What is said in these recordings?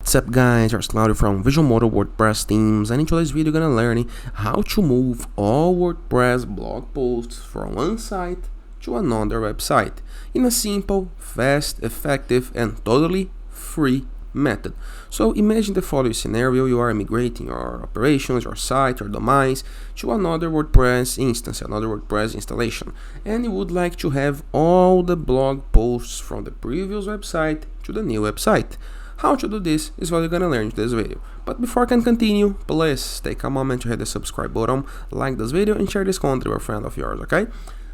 What's up guys, it's Claudio from Visual Model WordPress Themes, and in today's video you're gonna learn how to move all WordPress blog posts from one site to another website in a simple, fast, effective and totally free method. So imagine the following scenario: you are migrating your operations, your site, your domains to another WordPress instance, another WordPress installation, and you would like to have all the blog posts from the previous website to the new website. How to do this is what you're gonna learn in this video. But before I can continue, please take a moment to hit the subscribe button, like this video and share this content with a friend of yours, okay?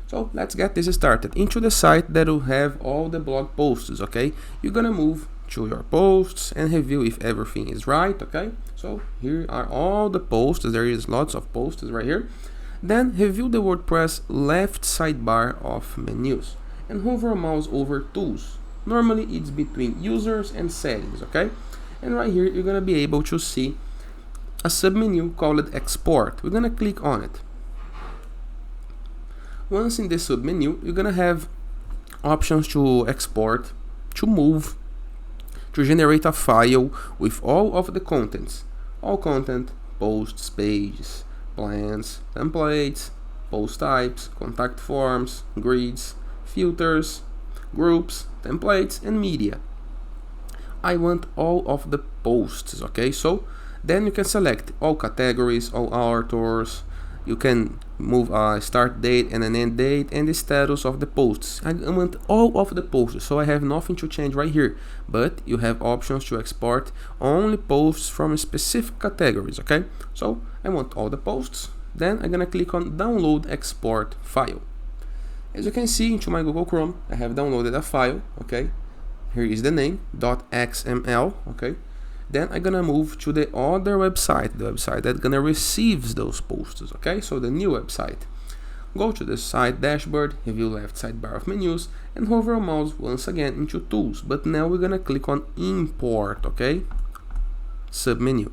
So let's get this started. Into the site that will have all the blog posts, okay? You're gonna move to your posts and review if everything is right, okay? So here are all the posts. There is lots of posts right here. Then review the WordPress left sidebar of menus and hover a mouse over tools. Normally it's between users and settings, okay? And right here you're gonna be able to see a submenu called export. We're gonna click on it. Once in the submenu, you're gonna have options to export, to move, to generate a file with all of the contents. All content, posts, pages, plans, templates, post types, contact forms, grids, filters, groups, templates and media. I want all of the posts, okay? So then you can select all categories, all authors. You can move a start date and an end date and the status of the posts. I want all of the posts, so I have nothing to change right here, but you have options to export only posts from specific categories, okay? So I want all the posts. Then I'm gonna click on download export file. As you can see, into my Google Chrome, I have downloaded a file, okay? Here is the name, .xml, okay? Then I'm gonna move to the other website, the website that's gonna receive those posts, okay? So the new website. Go to the site dashboard, review left sidebar of menus, and hover a mouse once again into tools. But now we're gonna click on import, okay? Submenu.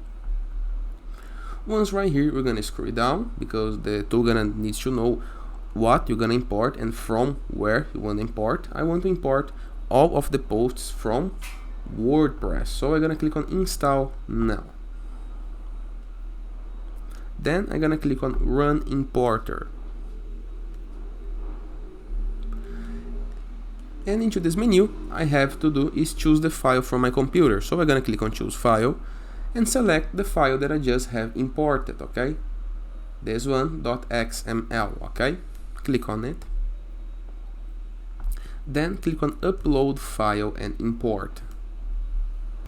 Once right here, we're gonna scroll down because the tool needs to know what you're gonna import and from where you want to import. I want to import all of the posts from WordPress, so I'm gonna click on install now. Then I'm gonna click on run importer, and into this menu I have to do is choose the file from my computer. So I'm gonna click on choose file and select the file that I just have imported, okay? This one, .xml, okay? Click on it. Then click on upload file and import.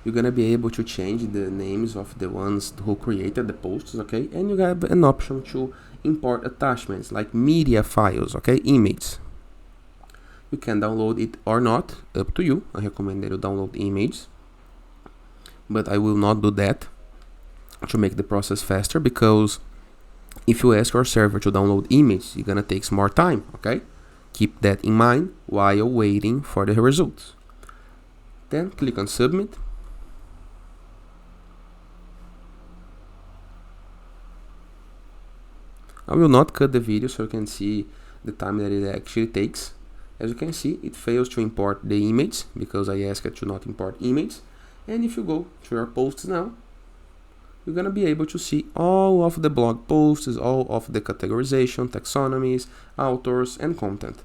You're gonna be able to change the names of the ones who created the posts, okay? And you have an option to import attachments like media files, okay? Images. You can download it or not, up to you. I recommend that you download images, but I will not do that to make the process faster, because if you ask your server to download images, it's gonna take more time, okay? Keep that in mind while waiting for the results. Then click on submit. I will not cut the video so you can see the time that it actually takes. As you can see, it fails to import the image because I asked it to not import image. And if you go to your posts now, you're gonna be able to see all of the blog posts, all of the categorization, taxonomies, authors and content.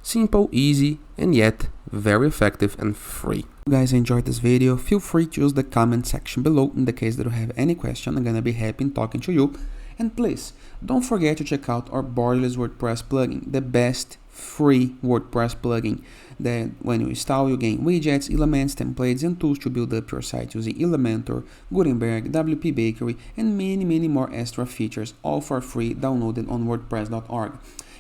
Simple, easy, and yet very effective and free. If you guys enjoyed this video, feel free to use the comment section below in the case that you have any question. I'm gonna be happy in talking to you. And please, don't forget to check out our borderless WordPress plugin, the best free WordPress plugin that when you install you gain widgets, elements, templates and tools to build up your site using Elementor, Gutenberg, WP Bakery and many more extra features, all for free, downloaded on WordPress.org.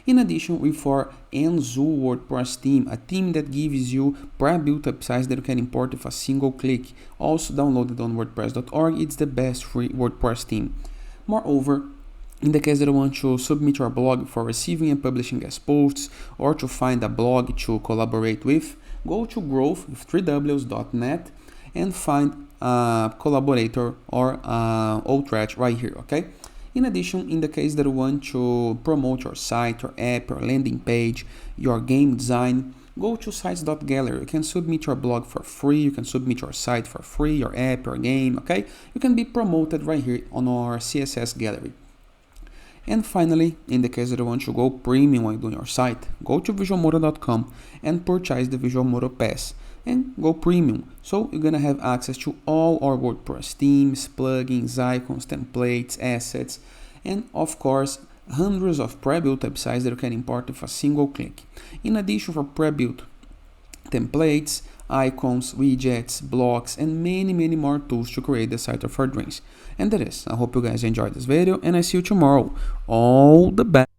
In addition, with our Enzo WordPress theme, a theme that gives you pre-built up sites that you can import with a single click, also downloaded on WordPress.org. It's the best free WordPress theme. Moreover, in the case that you want to submit your blog for receiving and publishing guest posts, or to find a blog to collaborate with, go to growth3ws.net and find a collaborator or outreach right here, okay? In addition, in the case that you want to promote your site, your app, your landing page, your game design, go to sites.gallery. You can submit your blog for free, you can submit your site for free, your app, your game, okay? You can be promoted right here on our CSS gallery. And finally, in the case that you want to go premium when doing your site, go to visualmodo.com and purchase the Visual Modo Pass and go premium. So you're gonna have access to all our WordPress themes, plugins, icons, templates, assets, and of course, hundreds of pre-built websites that you can import with a single click. In addition, for pre-built templates, icons, widgets, blocks, and many more tools to create the site of our dreams. And that is, I hope you guys enjoyed this video, and I see you tomorrow. All the best.